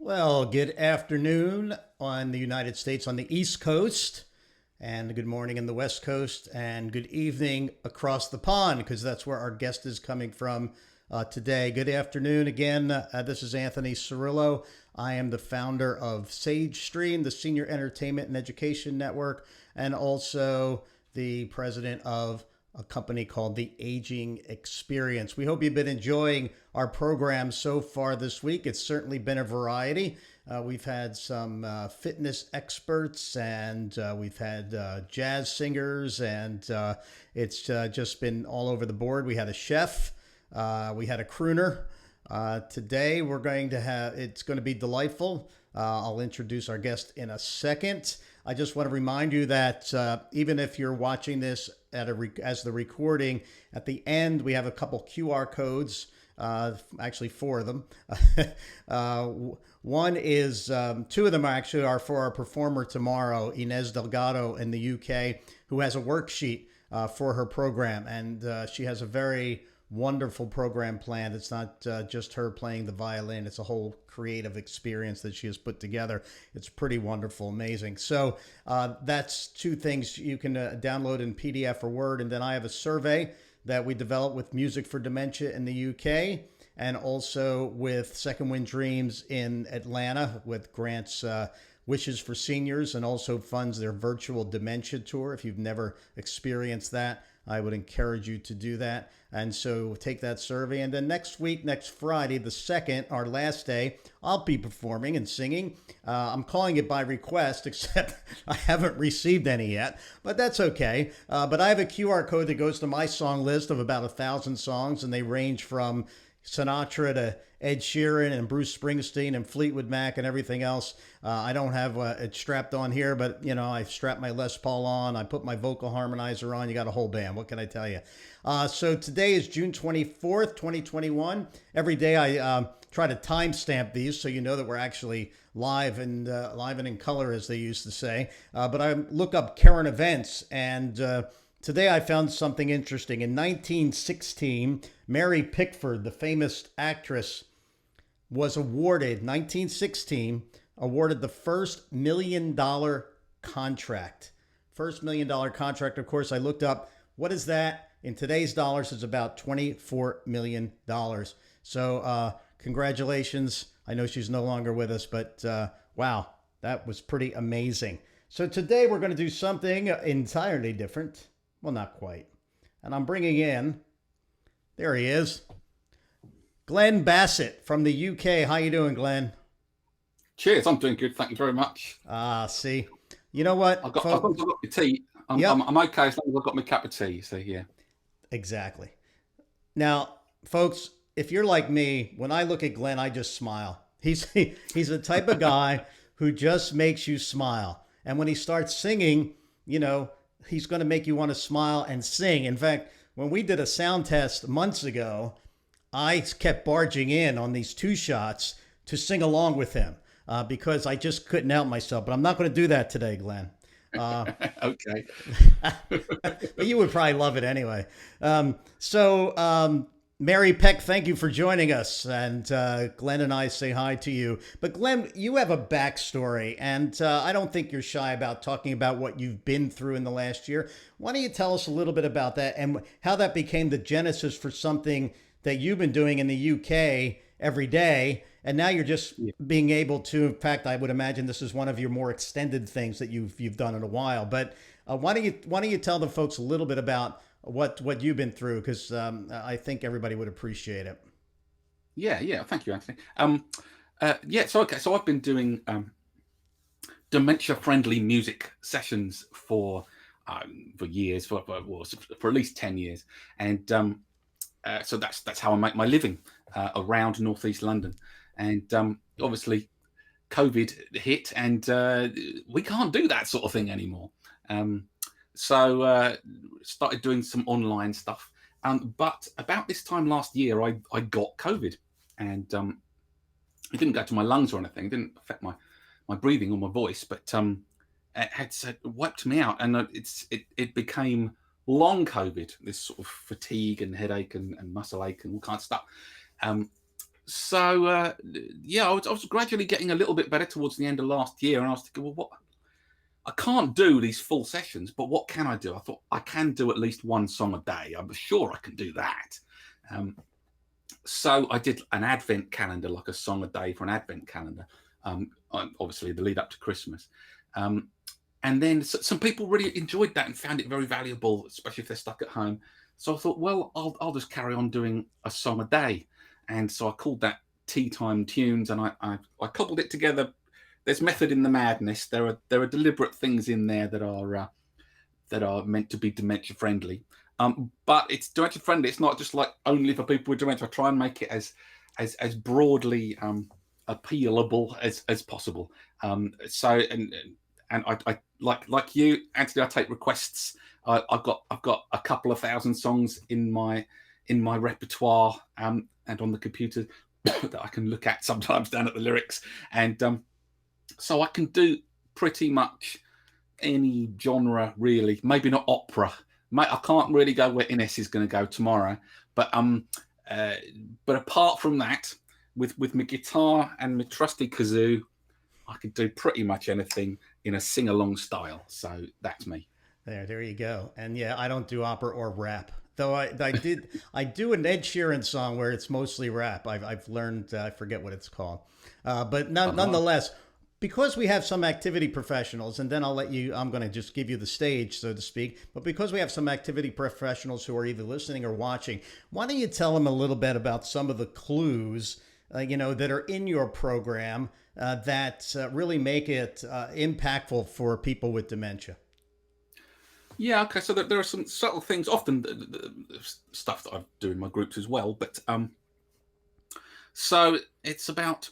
Well, good afternoon on the United States on the East Coast, and good morning in the West Coast, and good evening across the pond, because that's where our guest is coming from today. Good afternoon again. This is Anthony Cirillo. I am the founder of Sage Stream, the Senior Entertainment and Education Network, and also the president of a company called The Aging Experience. We hope you've been enjoying our program so far this week. It's certainly been a variety. We've had some fitness experts, and we've had jazz singers, and it's just been all over the board. We had a chef. We had a crooner. Today we're going to have, it's going to be delightful. I'll introduce our guest in a second. I just want to remind you that even if you're watching this as the recording, at the end we have a couple QR codes, actually four of them. One is, two of them actually are for our performer tomorrow, Inez Delgado in the UK, who has a worksheet for her program, and she has a very wonderful program planned. It's not just her playing the violin. It's a whole creative experience that she has put together. It's pretty wonderful, amazing. So that's two things you can download in PDF or Word. And then I have a survey that we developed with Music for Dementia in the UK, and also with Second Wind Dreams in Atlanta, with grants Wishes for Seniors, and also funds their virtual dementia tour. If you've never experienced that, I would encourage you to do that. And so take that survey. And then next week, next Friday, the 2nd, our last day, I'll be performing and singing. I'm calling it by request, except I haven't received any yet, but that's okay. But I have a QR code that goes to my song list of about 1,000 songs, and they range from Sinatra to Ed Sheeran and Bruce Springsteen and Fleetwood Mac and everything else. I don't have it strapped on here, but you know, I've strapped my Les Paul on. I put my vocal harmonizer on. You got a whole band. What can I tell you? So today is June 24th, 2021. Every day I try to timestamp these so you know that we're actually live and in color, as they used to say. But I look up current events, and today I found something interesting. In 1916, Mary Pickford, the famous actress, was awarded, 1916, awarded the first $1 million contract. First $1 million contract, of course, I looked up, what is that? In today's dollars, it's about $24 million. So congratulations. I know she's no longer with us, but wow, that was pretty amazing. So today we're going to do something entirely different. Well, not quite. And I'm bringing in, there he is, Glenn Bassett from the UK. How you doing, Glenn? Cheers, I'm doing good. Thank you very much. See, you know what? I've got my tea. I'm okay as long as I've got my cup of tea. So yeah. Exactly. Now, folks, if you're like me, when I look at Glenn, I just smile. He's the type of guy who just makes you smile. And when he starts singing, you know, he's going to make you want to smile and sing. In fact, when we did a sound test months ago, I kept barging in on these two shots to sing along with him because I just couldn't help myself. But I'm not going to do that today, Glenn. Okay. But you would probably love it anyway. Mary Peck, thank you for joining us. And Glenn and I say hi to you. But Glenn, you have a backstory, and I don't think you're shy about talking about what you've been through in the last year. Why don't you tell us a little bit about that and how that became the genesis for something that you've been doing in the UK every day, and now you're just being able to, in fact, I would imagine this is one of your more extended things that you've done in a while. But why don't you tell the folks a little bit about what you've been through, because I think everybody would appreciate it. Yeah. Thank you, Anthony. Yeah. So I've been doing dementia-friendly music sessions for years, for at least 10 years, and so that's how I make my living around northeast London. And obviously, COVID hit, and we can't do that sort of thing anymore. Um, so started doing some online stuff. But about this time last year, I got COVID, and it didn't go to my lungs or anything. It didn't affect my breathing or my voice, but it had wiped me out, and it became long COVID. This sort of fatigue and headache and muscle ache and all kinds of stuff. Um, so yeah, I was gradually getting a little bit better towards the end of last year, and I was thinking, well, what? I can't do these full sessions, but what can I do? I thought I can do at least one song a day. I'm sure I can do that. Um, so I did an advent calendar, like a song a day for an advent calendar. Obviously, the lead up to Christmas. And then some people really enjoyed that and found it very valuable, especially if they're stuck at home. So I thought, well, I'll just carry on doing a song a day. And so I called that Tea Time Tunes, and I coupled it together. There's method in the madness. There are deliberate things in there that are meant to be dementia friendly. But it's dementia friendly. It's not just like only for people with dementia. I try and make it as broadly appealable as possible. So I like you, Anthony. I take requests. I've got a couple of thousand songs in my repertoire and on the computer that I can look at sometimes down at the lyrics, and so I can do pretty much any genre really. Maybe not opera. I can't really go where Ines is going to go tomorrow, but apart from that, with my guitar and my trusty kazoo, I could do pretty much anything in a sing-along style. So that's me. There you go. And yeah, I don't do opera or rap. Though I do an Ed Sheeran song where it's mostly rap. I've learned, I forget what it's called. But nonetheless, because we have some activity professionals, and then I'm going to just give you the stage, so to speak. But because we have some activity professionals who are either listening or watching, why don't you tell them a little bit about some of the clues, that are in your program that really make it impactful for people with dementia? Yeah, okay. So there are some subtle things, often the stuff that I do in my groups as well. But so it's about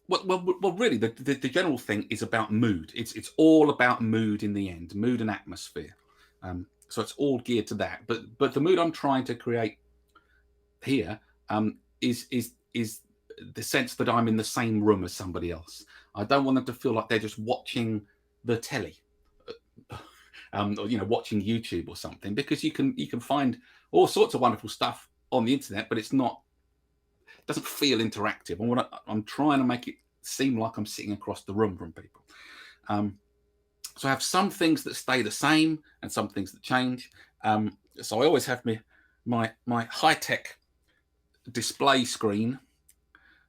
well, really, the general thing is about mood. It's all about mood in the end, mood and atmosphere. So it's all geared to that. But the mood I'm trying to create here is the sense that I'm in the same room as somebody else. I don't want them to feel like they're just watching the telly, or watching YouTube or something, because you can find all sorts of wonderful stuff on the internet, but it doesn't feel interactive. I'm trying to make it seem like I'm sitting across the room from people. So I have some things that stay the same and some things that change. So I always have my high-tech display screen,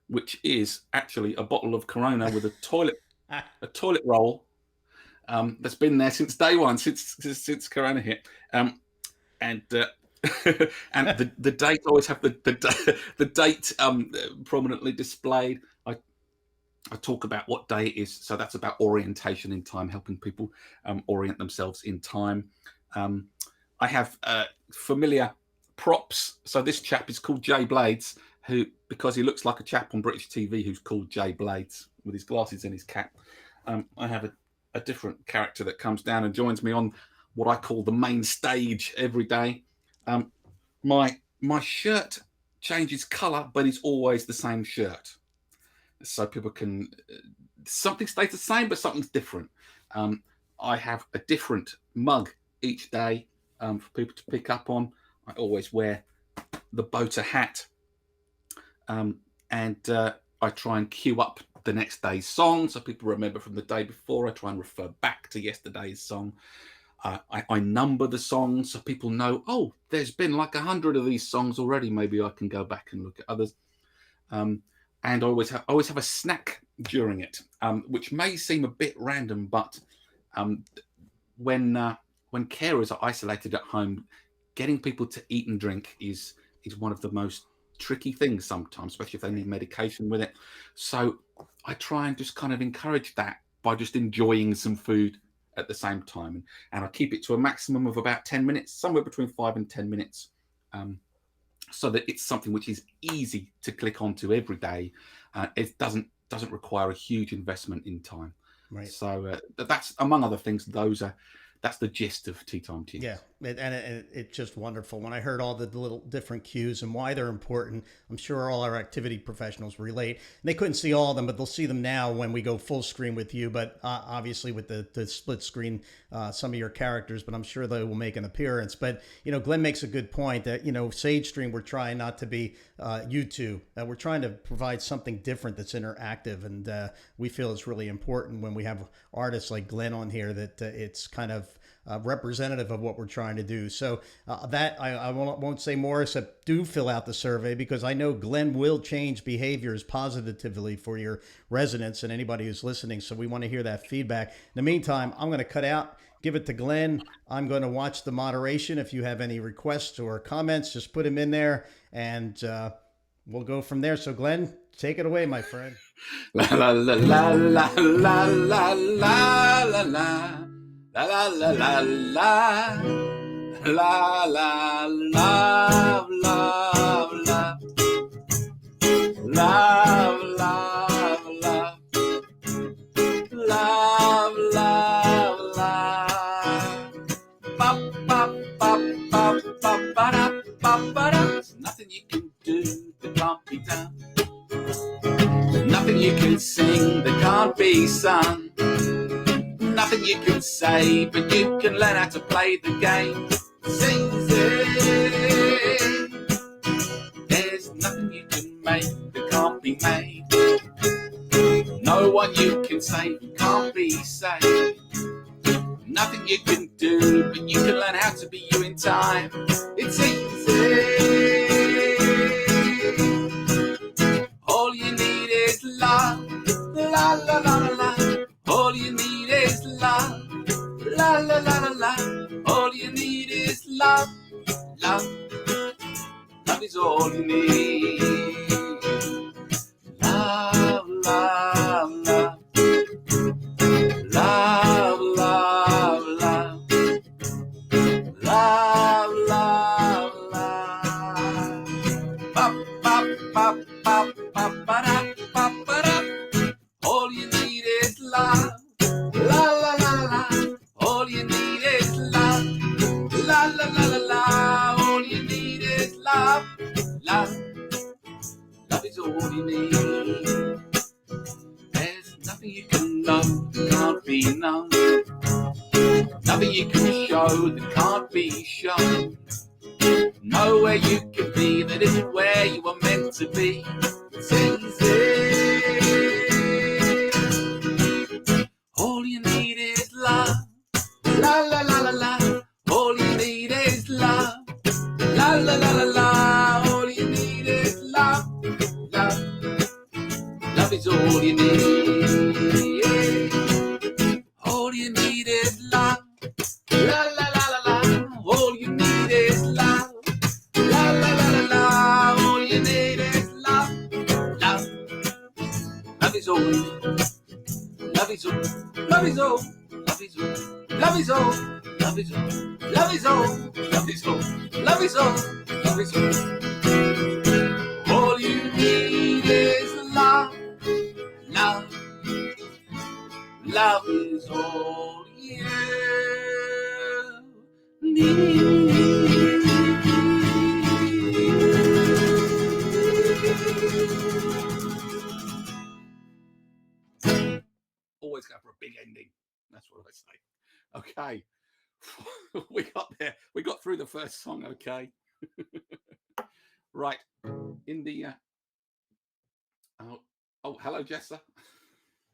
which is actually a bottle of Corona with a toilet roll that's been there since day one, since Corona hit. And and the date, I always have the date prominently displayed. I talk about what day it is, so that's about orientation in time, helping people orient themselves in time. I have familiar props. So this chap is called Jay Blades, because he looks like a chap on British TV who's called Jay Blades with his glasses and his cap. I have a different character that comes down and joins me on what I call the main stage every day. My shirt changes colour, but it's always the same shirt. So people can, something stays the same, but something's different. I have a different mug each day for people to pick up on. I always wear the boater hat. And I try and queue up the next day's song so people remember from the day before. I try and refer back to yesterday's song. I number the songs so people know, oh, there's been like 100 of these songs already. Maybe I can go back and look at others. And I always have a snack during it, which may seem a bit random, but when carers are isolated at home, getting people to eat and drink is one of the most tricky thing sometimes, especially if they need medication with it. So I try and just kind of encourage that by just enjoying some food at the same time. And I keep it to a maximum of about 10 minutes, somewhere between 5 and 10 minutes, so that it's something which is easy to click onto every day. It doesn't require a huge investment in time. Right. So that's, among other things, that's the gist of Tea Time Tunes. Yeah, it's just wonderful. When I heard all the little different cues and why they're important, I'm sure all our activity professionals relate. And they couldn't see all of them, but they'll see them now when we go full screen with you. But obviously with the split screen, some of your characters, but I'm sure they will make an appearance. But, Glenn makes a good point that, Sage Stream, we're trying not to be YouTube. We're trying to provide something different that's interactive. And we feel it's really important when we have artists like Glenn on here that it's kind of representative of what we're trying to do. So that I won't say more, except do fill out the survey, because I know Glenn will change behaviors positively for your residents and anybody who's listening. So we want to hear that feedback. In the meantime, I'm going to cut out, give it to Glenn. I'm going to watch the moderation. If you have any requests or comments, just put them in there, and we'll go from there. So Glenn, take it away, my friend. La la la la la la la la la la. La la la la la la la love love love love love love love love pop pop pop pop pop ba pop ba. There's nothing you can do that can't be done. Nothing you can sing that can't be sung. Nothing you can say, but you can learn how to play the game. Sing, sing. There's nothing you can make that can't be made. No one you can save can't be saved. Nothing you can do, but you can learn how to be you in time. It's easy. All you need is love. La la la la la. All you need is love, la la la la la. All you need is love, love. Love is all you need. Love, love, love. Love, love, love. Love, love, love. Pop, pop, pop, pop, pop, ba-da, pop, ba-da. All you need is love, la la la la. All you need is love, la la la la la. All you need is love, love. Love is all you need. There's nothing you can know that can't be known. Nothing you can show that can't be shown. Nowhere you can be that isn't where you were meant to be. It's easy. All you need is love, la la la la la. All you need is love, la la la la la. All you need is love, love. Love is all you need. All you need is love, la la la la la. All you need is love, la la la la la. All you need is love, love. Love is all. Love is all. Love is all. Love is all. Love is all. Love is all. Love is all. Love is all. Love is all. Love is all. All you need is love. Love. Love is all you need. Always go for a big ending. That's what I say. Okay. We got there. We got through the first song. Okay. Right. In the oh, hello, Jessa.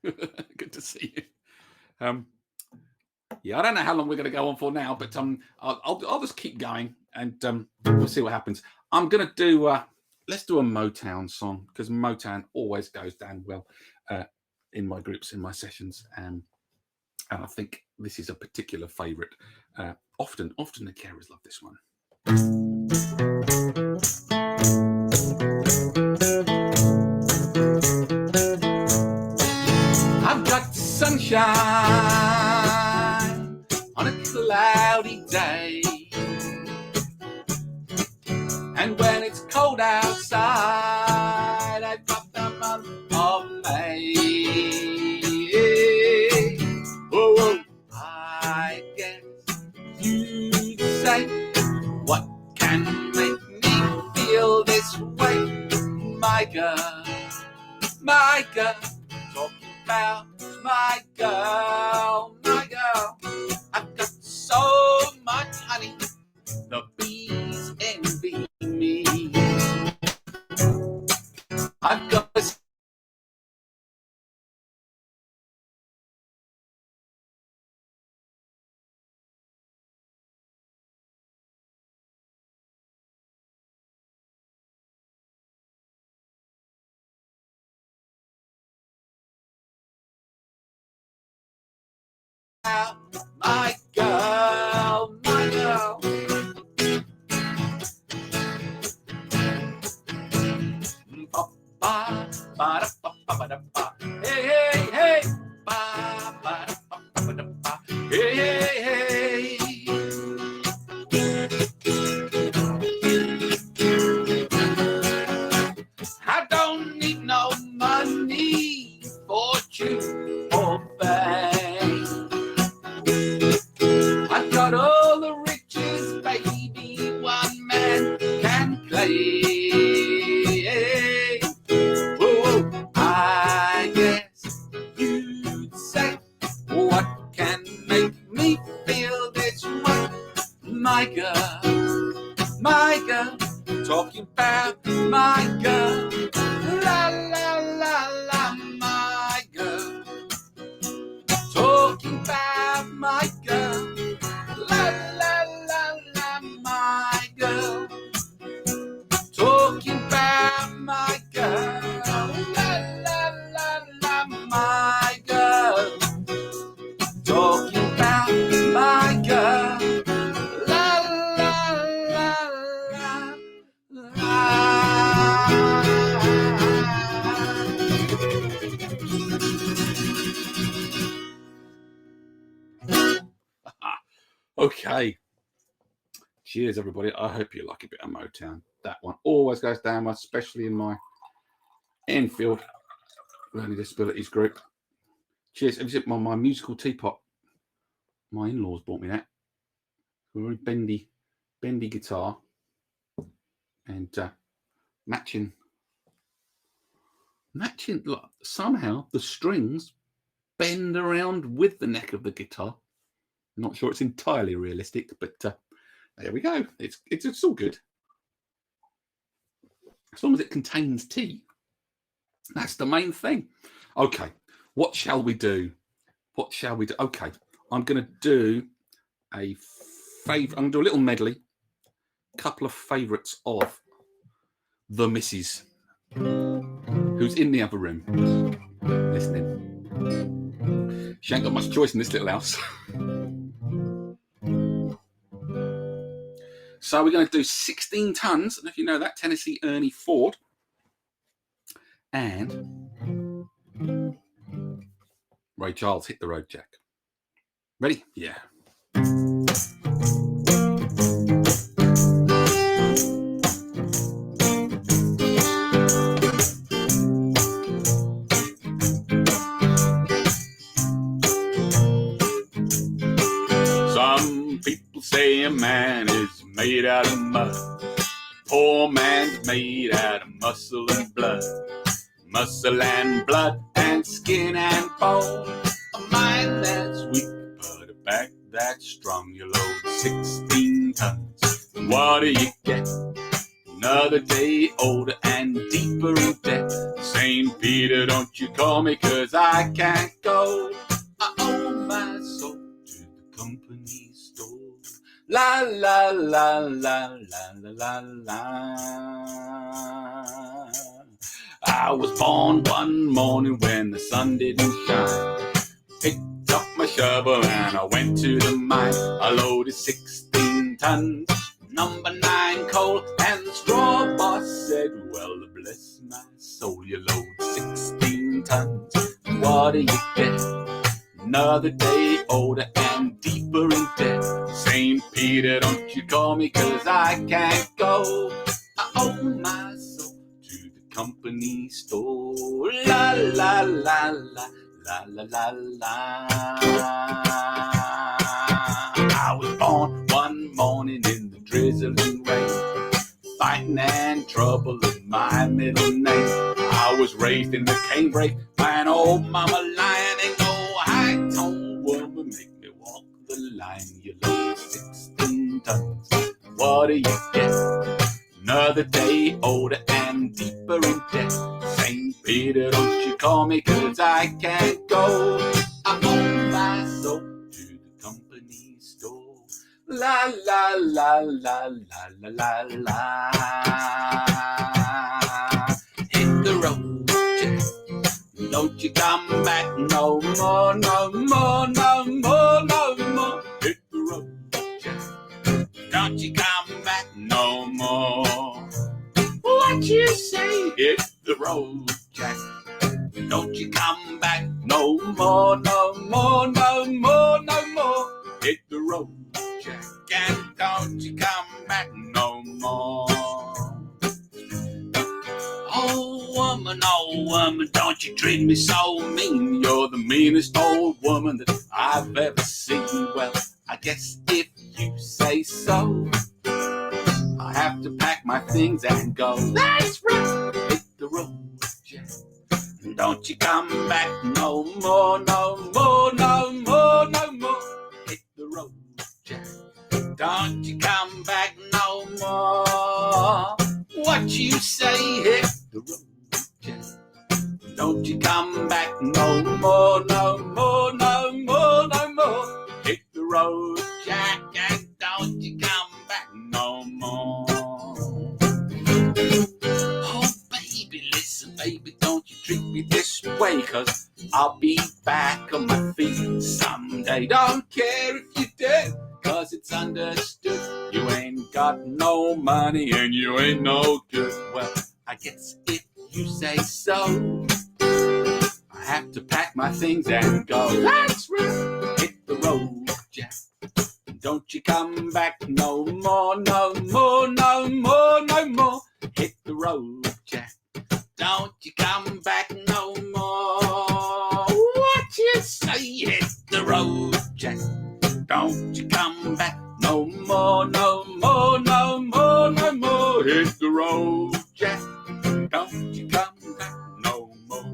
Good to see you. Yeah, I don't know how long we're going to go on for now, but I'll just keep going, and we'll see what happens. I'm going to do let's do a Motown song, because Motown always goes down well in my groups, in my sessions, and I think this is a particular favourite. Often the carers love this one. about my girl, my girl. I've got so much honey, the bees envy me. I've got my girl, my girl. Ba, ba, da, ba, ba, da, ba. Hey, hey, hey. Ba, ba, da, ba, ba, da, ba. Hey, hey, hey. I don't need no money, fortune, or fame. I've got all the riches, baby, one man can claim. Oh, I guess you'd say, what can make me feel this way? My girl, talking about my girl. La, la, la, la, my girl. Talking about my girl. La, la, la, la, my girl. Talking about my girl. La, la, la, la, my girl. Talking about my girl. La, la, la, la, la. Okay. Cheers, everybody. I hope you like a bit of Motown. That one always goes down, especially in my Enfield Learning Disabilities group. Cheers. Have you seen my musical teapot? My in-laws bought me that. A very bendy guitar and matching. Look, somehow the strings bend around with the neck of the guitar. I'm not sure it's entirely realistic, but there we go. It's all good. As long as it contains tea. That's the main thing. Okay, what shall we do? Okay, I'm going to do a favourite. I'm going to do a little medley. A couple of favourites of the missus, who's in the other room listening. She ain't got much choice in this little house. So we're going to do 16 tons. And if you know that, Tennessee Ernie Ford. And Ray Charles, Hit the Road Jack. Ready? Yeah. Some people say a man is made out of mud. Poor man's made out of muscle and blood. Muscle and blood and skin and bone. A mind that's weak, but a back that's strong. You load 16 tons. What do you get? Another day older and deeper in debt. St. Peter, don't you call me, 'cause I can't go. I owe my soul to the company store. La la la la la la la la. I was born one morning when the sun didn't shine. Picked up my shovel and I went to the mine. I loaded 16 tons, number 9 coal, and the straw boss said, well, bless my soul, you load 16 tons. What do you get? Another day older and deeper in debt. St. Peter, don't you call me, 'cause I can't go. I owe my soul to the company store. La la la la la la la la. I was born one morning in the drizzling rain. Fighting and trouble is my middle name. I was raised in the canebrake by an old mama line. what do you get? Another day older and deeper in debt. St. Peter, don't you call me, 'cause I can't go. I'm on my soul to the company store. La la la la la la la la. Hit the road, Jack. Don't you come back no more, no more, no more, no more. Hit the road, Jack. Don't you come back no more. What you say? Hit the road, Jack. Don't you come back no more, no more, no more, no more. Hit the road, Jack. And don't you come back no more. Oh woman, don't you treat me so mean. You're the meanest old woman that I've ever seen. Well, I guess if you say so, I have to pack my things and go. That's right. Hit the road, Jack. Don't you come back no more, no more, no more, no more. Hit the road, Jack. Don't you come back no more. What you say? Hit the road, Jack. Don't you come back no more, no more, no more, no more. Hit the road, Jack, and don't you come back no more. Oh, baby, listen, baby, don't you treat me this way, 'cause I'll be back on my feet someday. Don't care if you did, 'cause it's understood. You ain't got no money and you ain't no good. Well, I guess if you say so, I have to pack my things and go. That's right. Hit the road, Jack. Don't you come back no more, no more, no more, no more. Hit the road, Jack. Don't you come back no more. What you say? Hit the road, Jack. Don't you come back no more, no more, no more, no more. Hit the road, Jack. Don't you come back no more.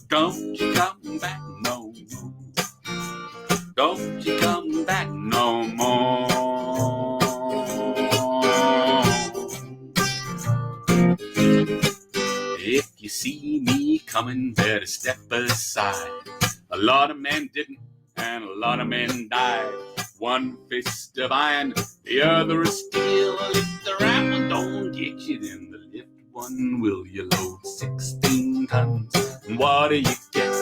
Don't you come back no more. Don't you come back no more. If you see me coming, better step aside. A lot of men didn't, and a lot of men died. One fist of iron, the other of steel. If the rammer don't get you, then the lift one will. You load 16 tons, and what do you get?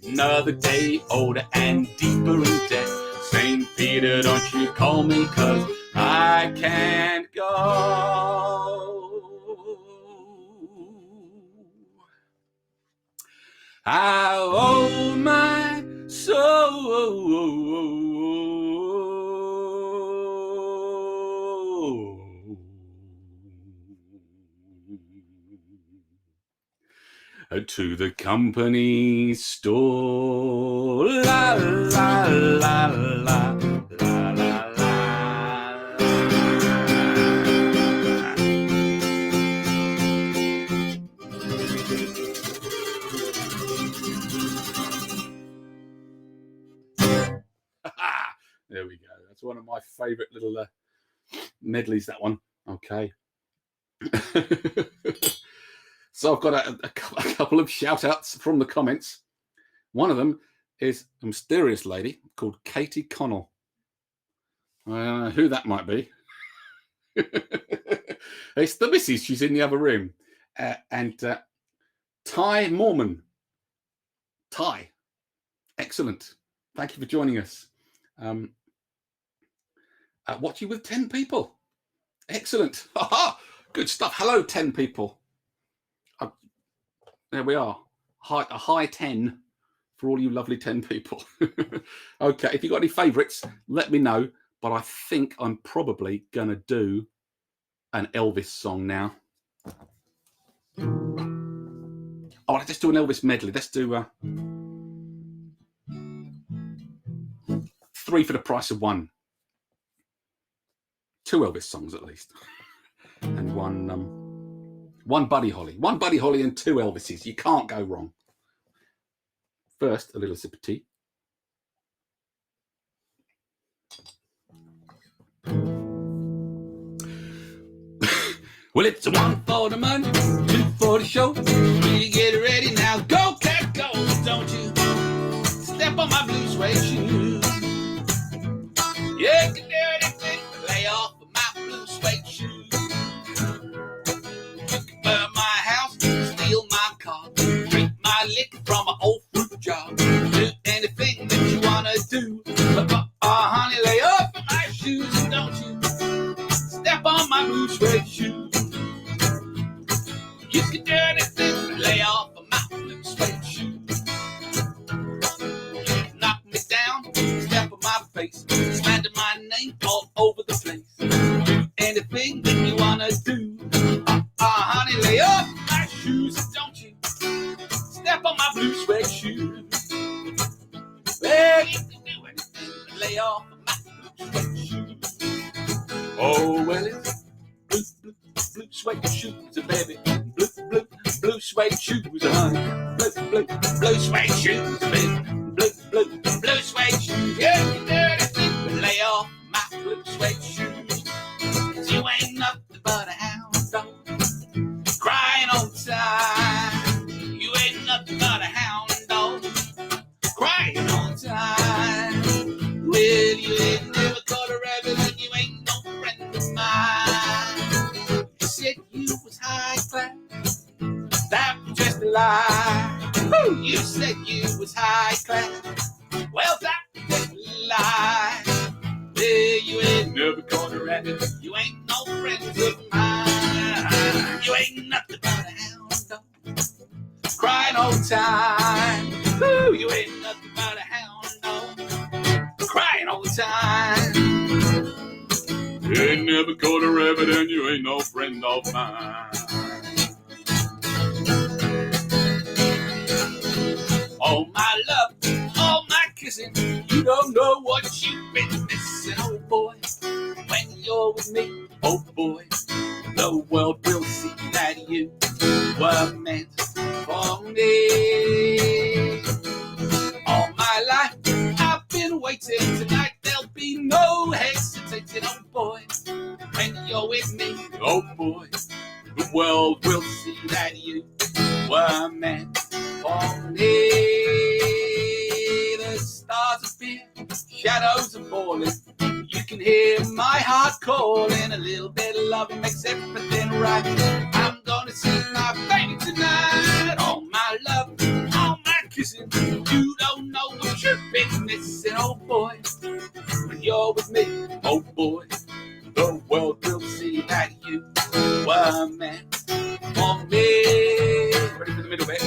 Another day older and deeper in debt. St. Peter, don't you call me, 'cause I can't go. I owe my soul to the company store. La la la la la la la. There we go. That's one of my favourite little medleys, that one. Okay. So I've got a couple of shout-outs from the comments. One of them is a mysterious lady called Katie Connell. I don't know who that might be. It's the missus. She's in the other room. And Ty Mormon. Ty. Excellent. Thank you for joining us. Watching with 10 people. Excellent. Good stuff. Hello, 10 people. There we are. A high 10 for all you lovely 10 people. Okay, if you've got any favourites, let me know. But I think I'm probably going to do an Elvis song now. Oh, let's do an Elvis medley. Let's do 3 for the price of 1. 2 Elvis songs at least. And one Buddy Holly. 1 Buddy Holly and 2 Elvises. You can't go wrong. First, a little sip of tea. it's a 1 for the money, 2 for the show. 3, get ready now, go cat go. Don't you step on my blue suede shoes. You can do anything but lay off of my blue suede shoes. You can burn my house, steal my car, drink my liquor from an old fruit jar. Do anything that you wanna do, but honey, lay off of my shoes and don't you step on my blue suede shoes. You can do anything but lay off of my blue suede shoes. You can knock me down, step on my face, slander my name all over the place. Do anything that you wanna do, honey, lay off of my shoes and don't you step on my blue suede shoes. Well, you can do anything but lay off of my blue suede shoes. Oh, well, it's blue suede shoes, baby. Blue suede shoes, honey. Blue suede shoes, baby. Blue suede shoes. Yeah, you do anything but lay off my blue suede shoes. 'Cause you ain't nothing but a hound dog, crying all the time. You ain't nothing but a hound dog, crying all the time. Well, you ain't never caught a rabbit and you ain't no friend of mine. You said you was high class, that was just a lie. Woo! You said you was high class, well, that was just a lie. Well, you ain't never caught a rabbit, you ain't no friends of mine. You ain't nothing but a hound dog, crying all the time. Woo! You ain't nothing but a hound dog, crying all the time. You ain't never caught a rabbit and you ain't no friend of mine. Oh, my love, oh, my kissing, you don't know what you've been missing, oh boy. When you're with me, oh boy, the world will see that you were meant for me. All my life, I've been waiting. Tonight there'll be no hesitating, oh boy. When you're with me, oh boy, the world will see that you were meant for me. The stars appear, shadows are falling. You can hear my heart calling. A little bit of love makes everything right. I'm gonna see my baby tonight. Oh, my love, oh, my kissing. You don't know what you've been missing, oh boy. When you're with me, oh boy, the world will see that you were meant for me. Ready for the middle bit?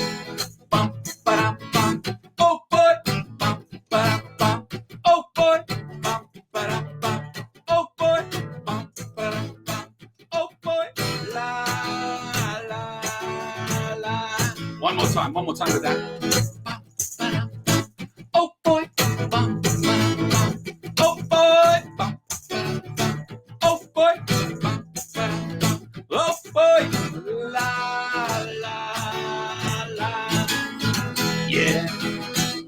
Bum, ba-dum, bum. Oh boy, bum, ba-dum, bum. Oh boy, bum, ba-dum, bum. Oh boy, bum, ba-dum, bum. Oh boy, la, la, la. One more time with that. Bum, ba-dum, bum. Oh boy, bum, ba-dum, bum. Oh boy, bum, ba-dum, bum. Oh boy, bum, ba-dum, bum. Oh boy, la, la, la. Yeah.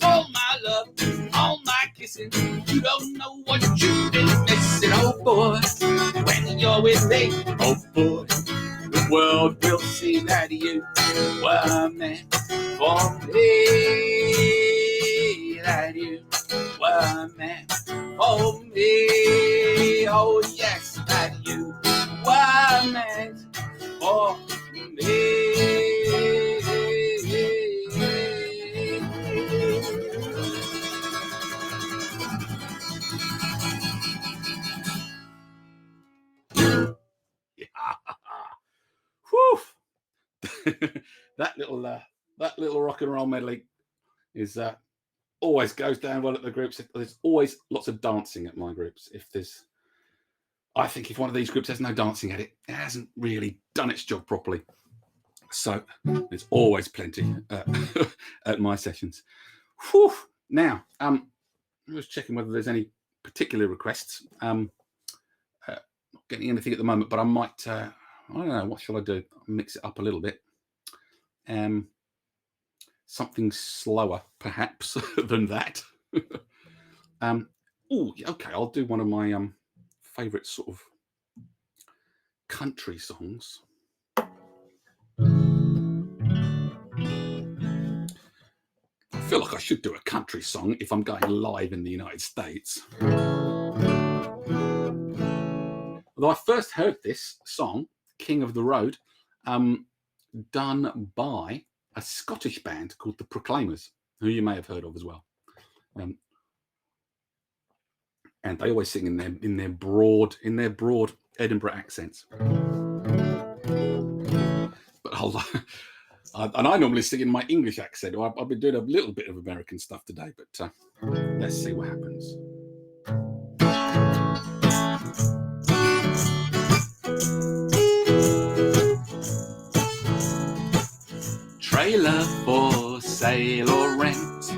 Oh, my love, all my kissing. You don't know what you've been missing, oh boy. When you're with me, oh boy, the world will see that you were meant for me. That you were meant for me. Oh yes, that you were meant for me. Whew. that little rock and roll medley is always goes down well at the groups. There's always lots of dancing at my groups. I think if one of these groups has no dancing at it, it hasn't really done its job properly. So there's always plenty at my sessions. Whew. Now, I'm just checking whether there's any particular requests. Not getting anything at the moment, but I might. I don't know. What shall I do? I'll mix it up a little bit. Something slower, perhaps, than that. Okay. I'll do one of my favourite sort of country songs. feel like I should do a country song if I'm going live in the United States. Although I first heard this song, King of the Road, done by a Scottish band called the Proclaimers, who you may have heard of as well. And they always sing in their broad Edinburgh accents. But and I normally sing in my English accent. I've been doing a little bit of American stuff today, but let's see what happens. Trailer for sale or rent,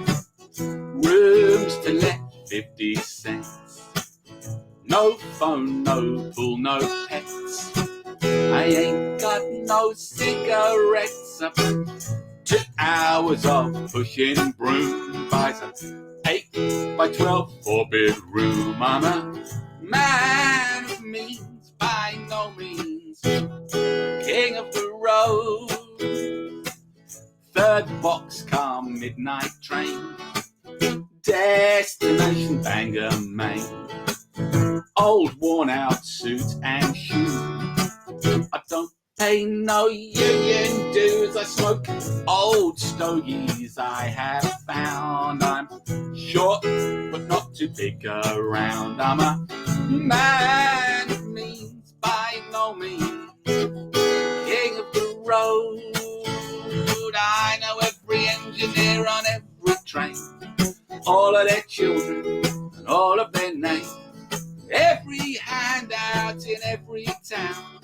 rooms to let 50 cents. No phone, no pool, no pets. I ain't got no cigarettes. 2 hours of pushing broom buys a 8 by 12 4-bedroom. I'm a man of means, by no means king of the road. 3rd boxcar midnight train, destination Bangor, Maine. Old worn out suits and shoes. I don't pay no union dues. I smoke old stogies I have found. I'm short but not too big around. I'm a man of means, by no means king of the road. I know every engineer on every train, all of their children and all of their names. Every handout in every town,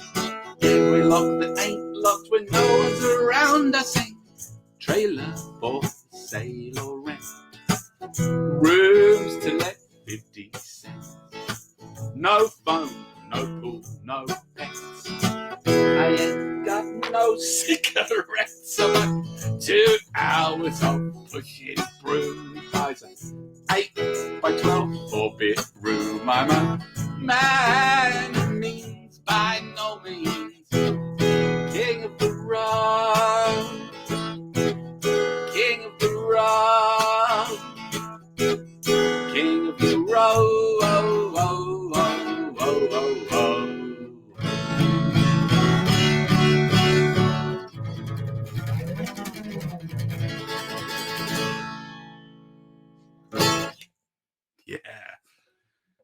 every lock that ain't locked when no one's around. I sing trailer for sale or rent, rooms to let 50 cents. No phone, no pool, no pets. I ain't got no cigarettes. About 2 hours of pushing broom buys an 8 by 12 4-bedroom. I'm a man of means, by no means king of the road. King of the road. King of the road. Oh, oh, oh, oh, oh, oh. Yeah,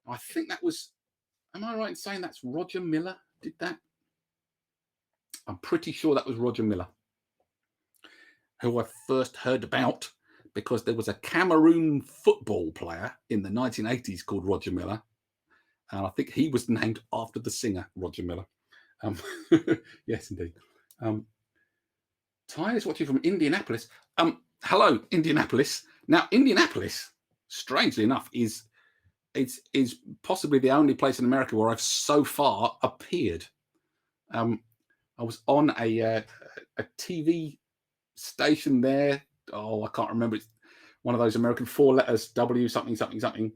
I think that was, am I right in saying that's Roger Miller did that? I'm pretty sure that was Roger Miller, who I first heard about because there was a Cameroon football player in the 1980s called Roger Miller, and I think he was named after the singer Roger Miller. Yes, indeed. Ty is watching from Indianapolis. Hello, Indianapolis. Now, Indianapolis, strangely enough, is possibly the only place in America where I've so far appeared. I was on a TV station there. Oh, I can't remember. It's one of those American 4 letters, W something, something, something.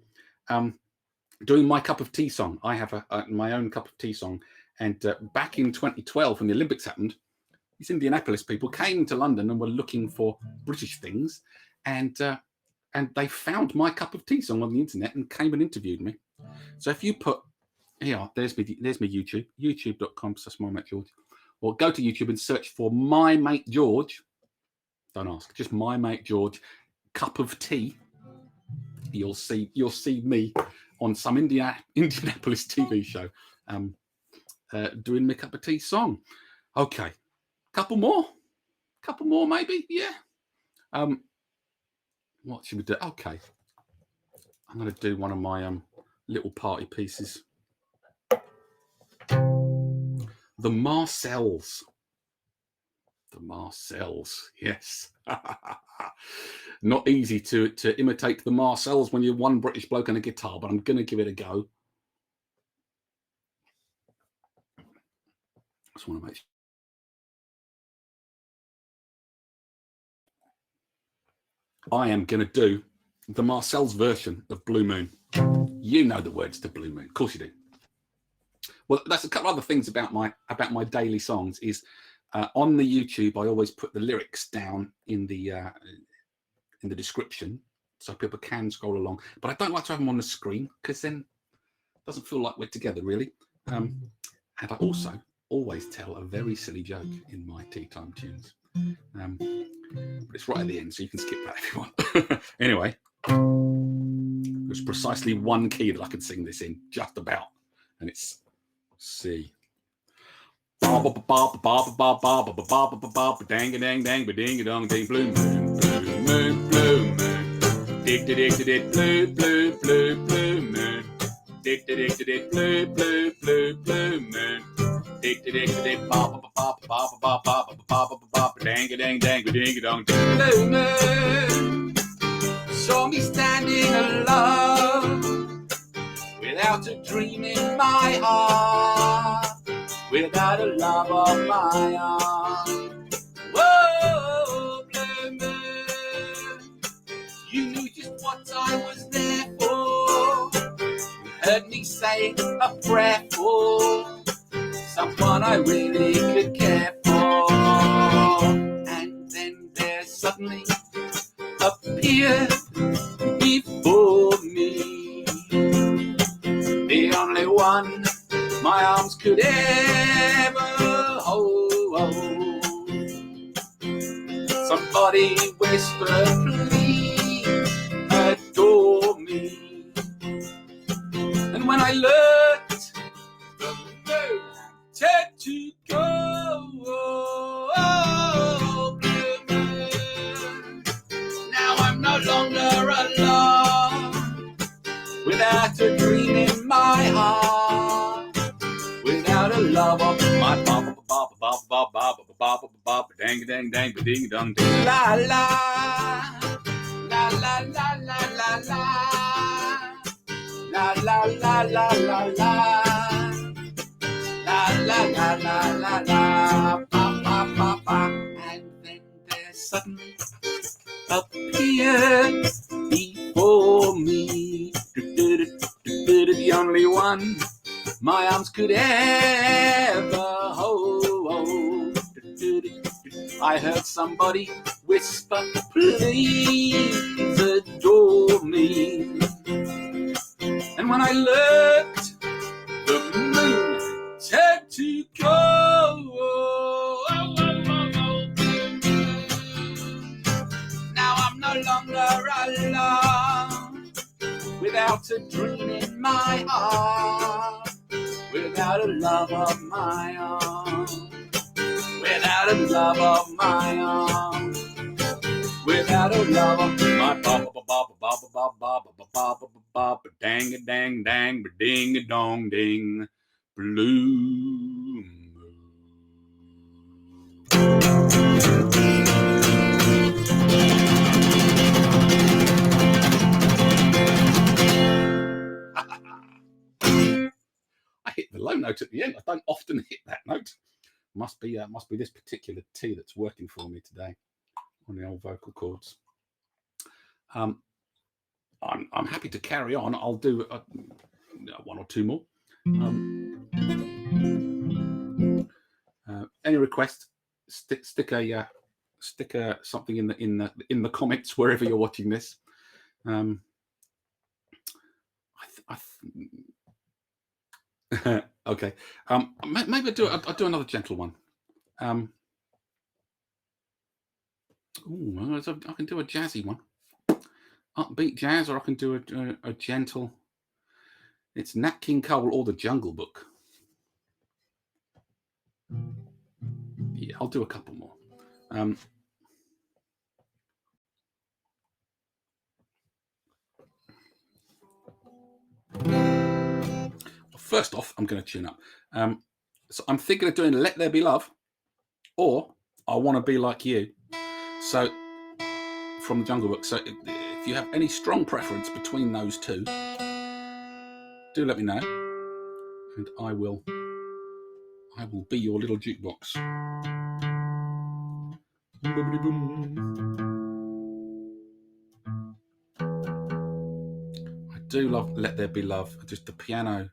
Doing my cup of tea song. I have my own cup of tea song. And back in 2012, when the Olympics happened, these Indianapolis people came to London and were looking for British things. And they found my cup of tea song on the internet and came and interviewed me. So if you put, here, there's me YouTube, youtube.com/MyMateGeorge, or go to YouTube and search for My Mate George. Don't ask, just My Mate George, cup of tea. You'll see me on some Indianapolis TV show doing my cup of tea song. Okay, couple more maybe, yeah. What should we do? Okay, I'm going to do one of my little party pieces. The Marcells. The Marcells, yes. Not easy to imitate the Marcells when you're one British bloke and a guitar, but I'm going to give it a go. Just want to make sure. I am going to do the Marcells version of Blue Moon. You know the words to Blue Moon. Of course you do. Well, that's a couple other things about my daily songs is on the YouTube, I always put the lyrics down in the in the description so people can scroll along. But I don't like to have them on the screen because then it doesn't feel like we're together, really. And I also always tell a very silly joke in my tea time tunes. But it's right at the end, so you can skip that if you want. Anyway, there's precisely one key that I can sing this in, just about, and it's C. Dang a dang dang ba ding a dong ding blue moon blue moon blue moon dick dick dick blue blue blue blue moon dick dick dick blue blue blue blue moon dick dick dick ba ba ba ba ba ba ba ba ba ba dang a dang dang ba ding a dong ding blue moon saw me standing alone without a dream in my heart, without a love of my own. Whoa, blue moon, you knew just what I was there for. You heard me say a prayer for someone I really could care for. And then there suddenly appeared before me the only one my arms could ever hold. Somebody whisper, please adore me. And when I looked, the moon turned to gold. Oh, blue moon. Now I'm no longer alone, without a dream in my heart, without a love of my ba ba ba ba ba ba ba ba ba dang dang dang ba ding dong ding la la la la la la la la la la la la la la la la la ba ba ba ba. And then there suddenly appeared before me the only one my arms could ever hold. I heard somebody whisper, please adore me. And when I looked, the moon turned to gold. Now I'm no longer alone, without a dream in my heart, without a love of my own, without a love of my own, without a love of my ba ba ba ba ba ba ba ba ba ba ba ba dang a dang dang ba ding a dong ding blue moon. I hit the low note at the end. I don't often hit that note. Must be this particular T that's working for me today on the old vocal cords. I'm happy to carry on. I'll do one or two more. Any request? Stick something in the comments wherever you're watching this. Okay. Maybe I'll do another gentle one. I can do a jazzy one, upbeat jazz, or I can do a gentle. It's Nat King Cole or the Jungle Book. Yeah, I'll do a couple more. First off, I'm going to tune up. So I'm thinking of doing Let There Be Love or I Want to Be Like You. So from the Jungle Book. So if you have any strong preference between those two, do let me know. And I will be your little jukebox. I do love Let There Be Love. Just the piano.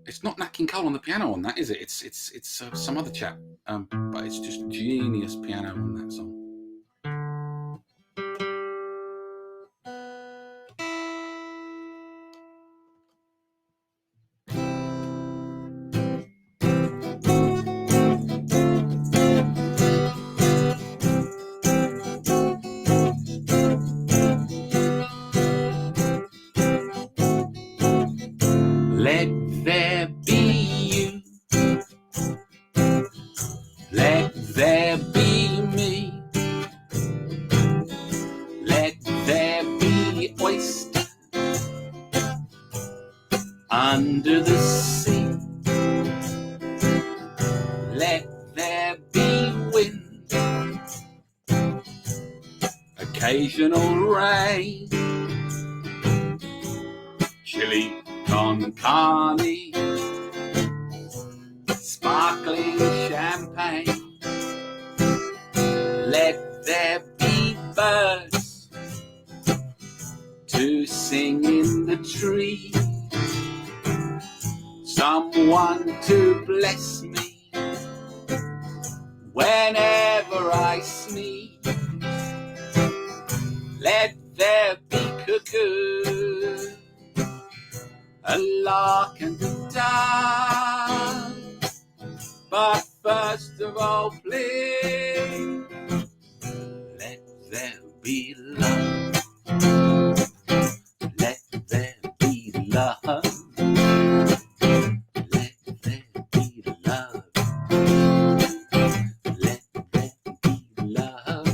It's not Nat King Cole on the piano on that, is it? It's some other chap, but it's just genius piano on that song. occasional rain, chili con carne, sparkling champagne. Let there be birds to sing in the tree, someone to bless me whenever I sneeze. Let there be cuckoo, a lark and a dove, but first of all, please, let there be love. Let there be love. Let there be love. Let there be love.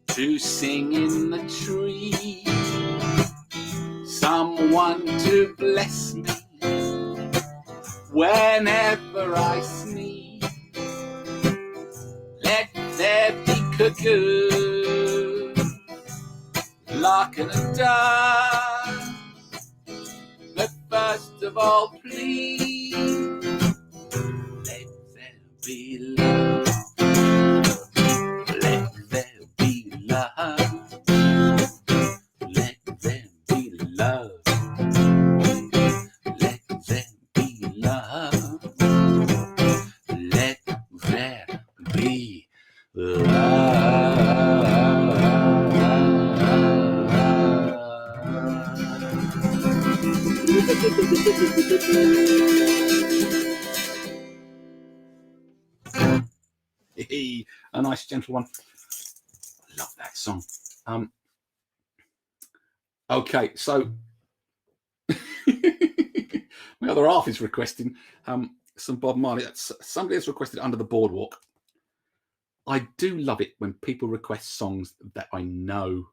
To sing in the tree, someone to bless me whenever I sneeze. Let there be cuckoo, lark and a dove, but first of all, please, let there be love. Let there be love. Let there be love. Let there be love. Let there be Hey, a nice gentle one. I love that song. Okay, so my other half is requesting some Bob Marley. Somebody has requested Under the Boardwalk. I do love it when people request songs that I know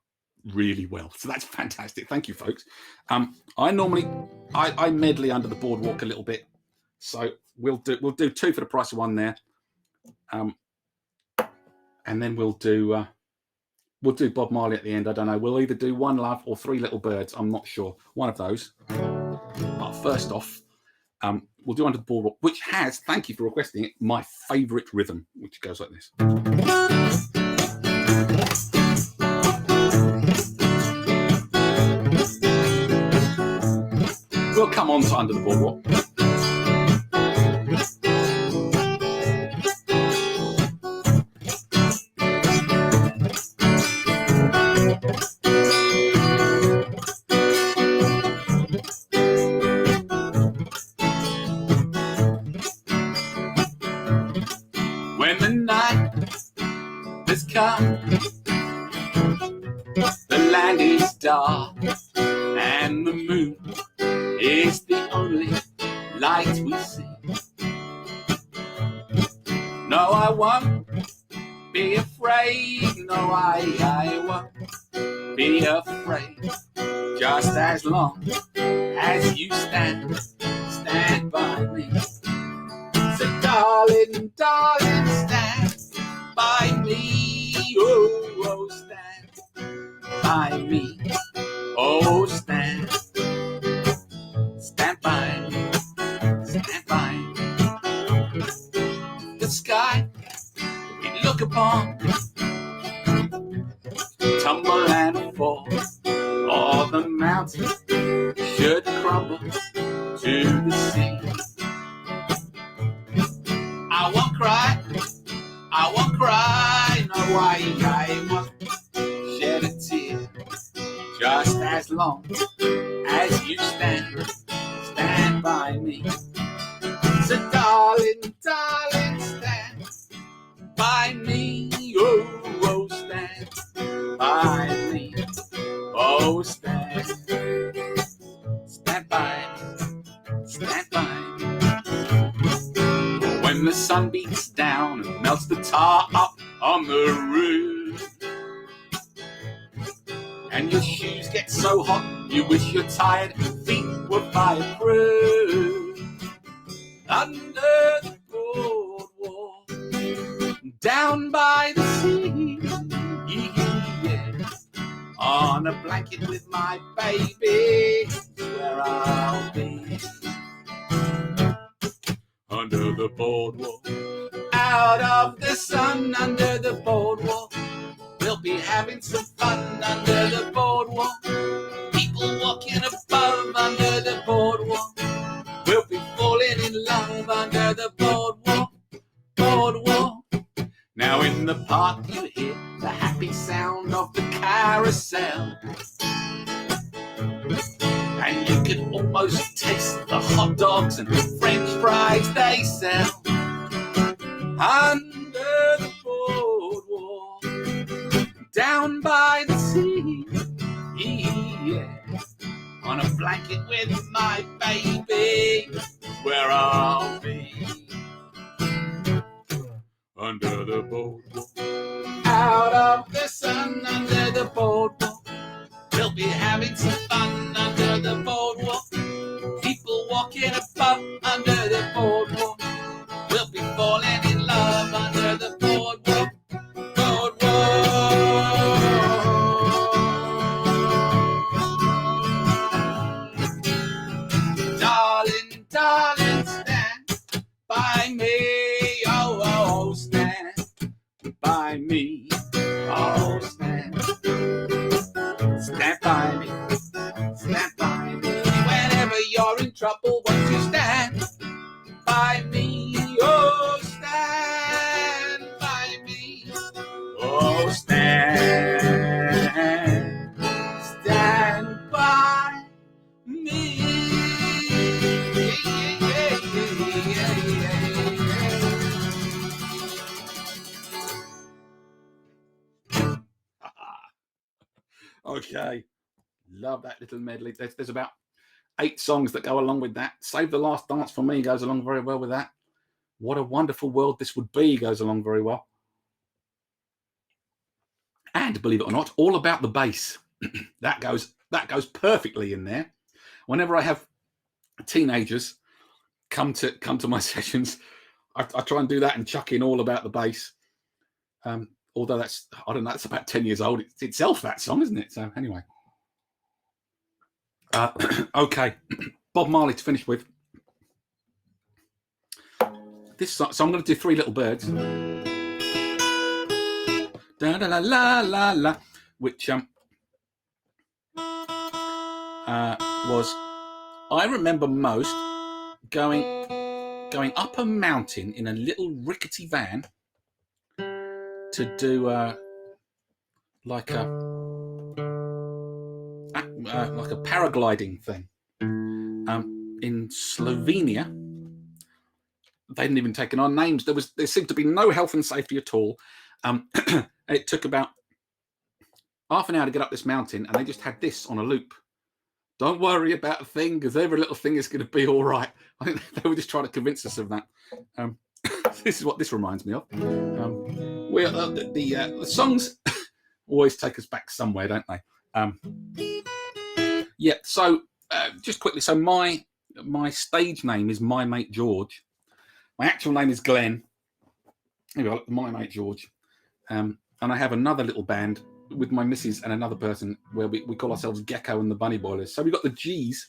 really well. So that's fantastic. Thank you, folks. I normally I medley Under the Boardwalk a little bit. So we'll do two for the price of one there. And then we'll do Bob Marley at the end. I don't know. We'll either do One Love or Three Little Birds. I'm not sure. One of those. But first off, we'll do Under the Boardwalk, which has, thank you for requesting it, my favourite rhythm, which goes like this. We'll come on to Under the Boardwalk. When the night has come, the land is dark, and the moon is the only light we see. No, I won't be afraid. No, I won't be afraid. Just as long as you stand by me. So darling, darling, stand by me. Oh, oh, stand by me. Oh, stand by me. Stand by me. The sky we look upon, tumble and fall. All the mountains should crumble to the sea. I won't cry, no, I won't shed a tear. Just as long as you stand by me. stand by me. When the sun beats down and melts the tar up on the roof, and your shoes get so hot you wish your tired feet were fireproof. Under the boardwalk, down by the sea, yeah. On a blanket with my baby, where I'll be. Under the boardwalk, out of the sun, under the boardwalk, we'll be having some fun under the boardwalk. People walking above under the boardwalk. We'll be falling in love under the boardwalk, boardwalk. Now in the park you hear the happy sound of the carousel, and you can almost taste the hot dogs and French fries they sell. Under the boardwalk, down by the sea, yeah. On a blanket with my baby, where I'll be. Under the boardwalk, out of the sun, under the boardwalk, we'll be having some fun under the boardwalk. People walking above under the boardwalk. We'll be falling in love under the boardwalk, Darling, darling, stand by me, oh, stand by me, oh, stand by me, stand by me. Whenever you're in trouble, won't you stand by me, oh, stand by me, oh, stand by me. Okay, love that little medley. There's about 8 songs that go along with that. Save the Last Dance for Me goes along very well with that. What a Wonderful World This Would Be goes along very well. And believe it or not, All About the Bass. that goes perfectly in there. Whenever I have teenagers come to my sessions, I try and do that and chuck in All About the Bass. Although that's, I don't know, it's about 10 years old. It's itself, that song, isn't it? So anyway. Okay. Bob Marley to finish with. This song, so I'm going to do 3 Little Birds. Da da la la la la, which was, I remember most going up a mountain in a little rickety van to do like a paragliding thing in Slovenia. They hadn't even taken our names. There seemed to be no health and safety at all. It took about half an hour to get up this mountain, and they just had this on a loop. Don't worry about a thing, because every little thing is going to be all right. I think they were just trying to convince us of that. This is what this reminds me of. The songs always take us back somewhere, don't they? Yeah. So just quickly, so my stage name is My Mate George. My actual name is Glenn. Anyway, My Mate George. And I have another little band with my missus and another person where we call ourselves Gecko and the Bunny Boilers. So we've got the G's.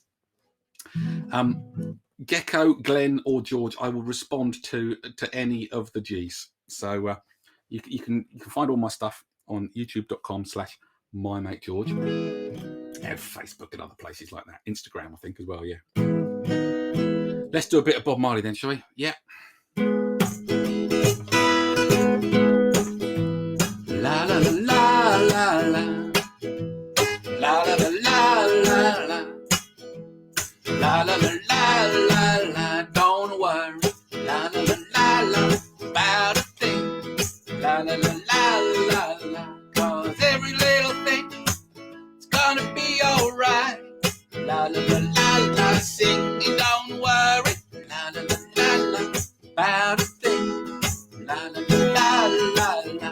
Gecko, Glenn, or George. I will respond to any of the G's. So you can find all my stuff on youtube.com/mymategeorge, and Facebook and other places like that. Instagram, I think, as well. Yeah. Let's do a bit of Bob Marley then, shall we? Yeah. La la la la la la la la la la la la la la la. Don't worry, la la la la la, about a thing. La la la la la la, 'cause every little thing is gonna be alright. La la la la la, sing it, don't worry. about a thing. La la la la la la.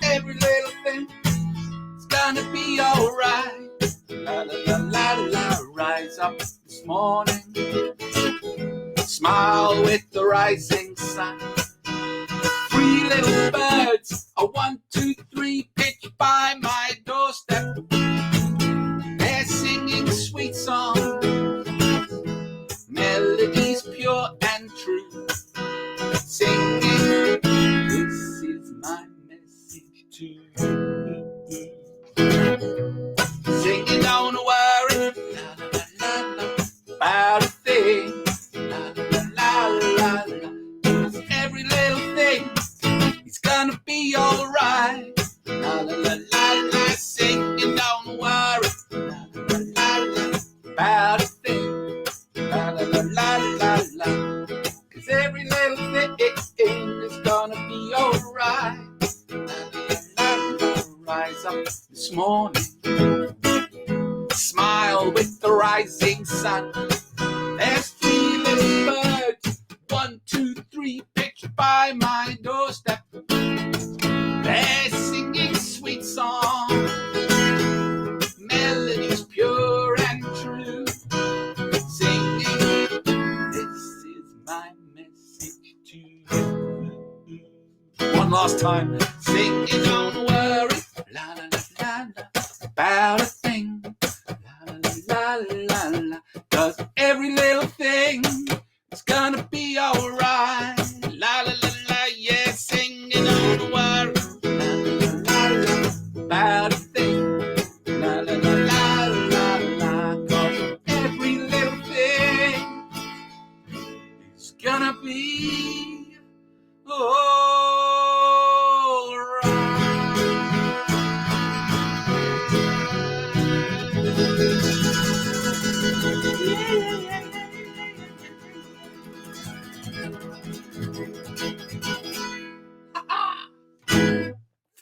Every little thing is gonna be alright. La la la la la. Rise up this morning, smile with the rising sun. Three little birds, a 1, 2, 3, pitch by my doorstep. They're singing sweet songs, melodies pure and true. Singing, this is my message to you. Singing, don't worry, la la la la, about a thing. La la la la la, 'cause every little thing is gonna be alright. La la la la la, singing, don't worry, la la la la, about a thing. La la la la la la, 'cause every little thing is gonna be alright. La la la la, rise up this morning, smile with the rising sun. There's three little birds, 1, 2, 3, pitched by my doorstep. They're singing sweet songs, melodies pure and true. Singing, this is my message to you. One last time, singing, don't worry, la la la la la, about a thing. La la la la la, 'cause every little thing is gonna be alright. La la la la, yeah, singing, don't worry, la la la la, about a thing. La la la la la la, 'cause every little thing is gonna be alright.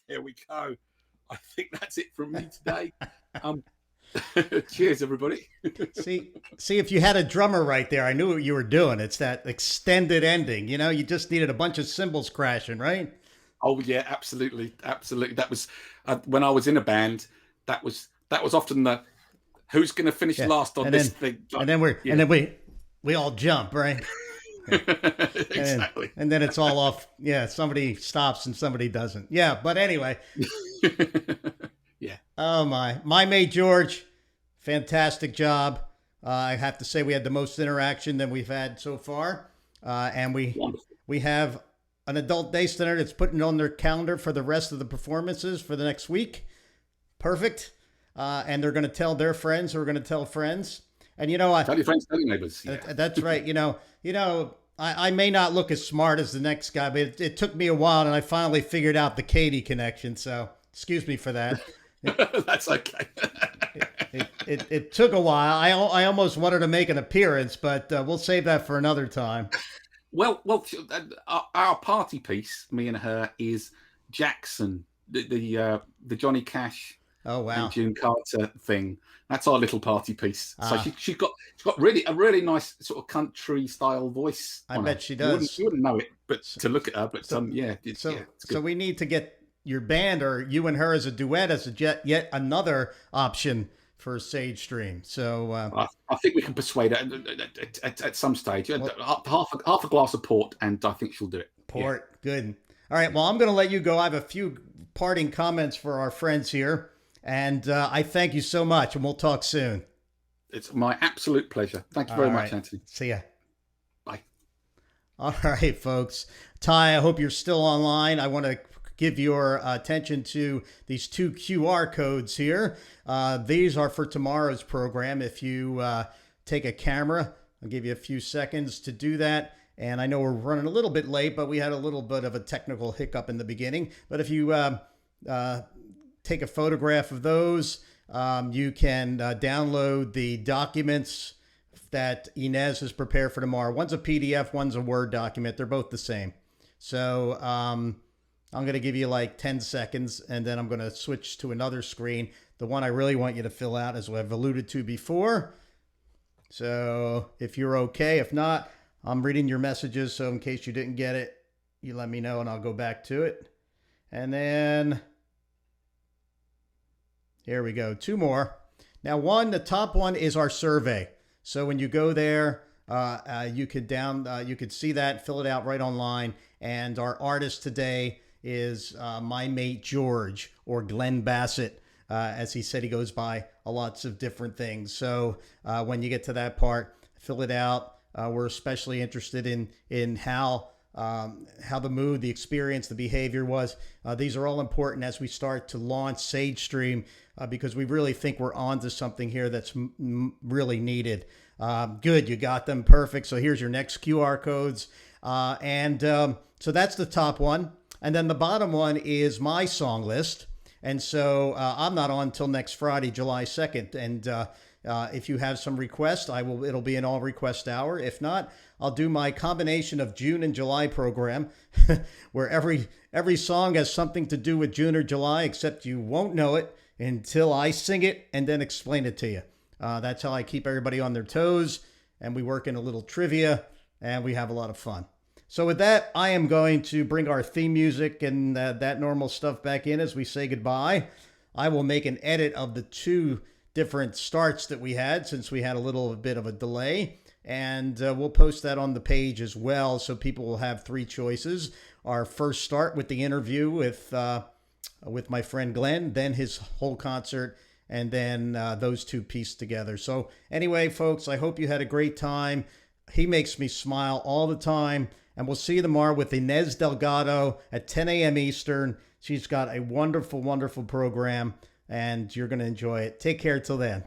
There we go. I think that's it from me today. Cheers, everybody. See if you had a drummer right there, I knew what you were doing. It's that extended ending. You know, you just needed a bunch of cymbals crashing, right? Oh yeah, absolutely. That was when I was in a band. That was often the who's going to finish last on this thing. And then we all jump, right? Exactly. And then it's all off. Yeah, somebody stops and somebody doesn't. Yeah, but anyway. Yeah. Oh my mate George, fantastic job. I have to say we had the most interaction than we've had so far, and we have an adult day center that's putting on their calendar for the rest of the performances for the next week. Perfect. And they're going to tell their friends who are going to tell friends. And tell your friends, tell your neighbors. Yeah. That's right. I may not look as smart as the next guy, but it took me a while, and I finally figured out the Katie connection. So excuse me for that. That's okay. It took a while. I almost wanted to make an appearance, but we'll save that for another time. Well, our party piece, me and her, is Jackson, the Johnny Cash. Oh wow! And June Carter thing. That's our little party piece. So she's got a really nice sort of country style voice. I bet she does. You wouldn't know it, but to look at her. But it's good. So we need to get your band or you and her as a duet as yet another option for Sage Stream. So I think we can persuade her at some stage. Half a glass of port, and I think she'll do it. Port, good. All right. Well, I'm going to let you go. I have a few parting comments for our friends here. And I thank you so much, and we'll talk soon. It's my absolute pleasure. Thank you very much, Anthony. See ya. Bye. All right, folks. Ty, I hope you're still online. I want to give your attention to these 2 QR codes here. These are for tomorrow's program. If you take a camera, I'll give you a few seconds to do that. And I know we're running a little bit late, but we had a little bit of a technical hiccup in the beginning. But if you take a photograph of those, you can download the documents that Inez has prepared for tomorrow. One's a PDF, one's a Word document. They're both the same. So I'm going to give you like 10 seconds, and then I'm going to switch to another screen. The one I really want you to fill out, as I've alluded to before. So if you're okay, if not, I'm reading your messages, so in case you didn't get it, you let me know and I'll go back to it. And then here we go. 2 more. Now, the top one is our survey. So when you go there, you could see that, fill it out right online. And our artist today is my mate George, or Glenn Bassett, as he said he goes by lots of different things. So when you get to that part, fill it out. We're especially interested in how the mood, the experience, the behavior was. These are all important as we start to launch Sage Stream, because we really think we're onto something here that's really needed. Good, you got them, perfect. So here's your next QR codes, so that's the top one, and then the bottom one is my song list. And so I'm not on until next Friday, July 2nd, and if you have some requests, it'll be an all request hour. If not, I'll do my combination of June and July program, where every song has something to do with June or July, except you won't know it until I sing it and then explain it to you. That's how I keep everybody on their toes, and we work in a little trivia, and we have a lot of fun. So with that, I am going to bring our theme music and that normal stuff back in as we say goodbye. I will make an edit of the 2 different starts that we had, since we had a little bit of a delay, and we'll post that on the page as well, so people will have 3 choices. Our first start with the interview with my friend Glenn, then his whole concert, and then those 2 pieced together. So anyway, folks, I hope you had a great time. He makes me smile all the time, and we'll see you tomorrow with Inez Delgado at 10 a.m. Eastern. She's got a wonderful, wonderful program, and you're going to enjoy it. Take care till then.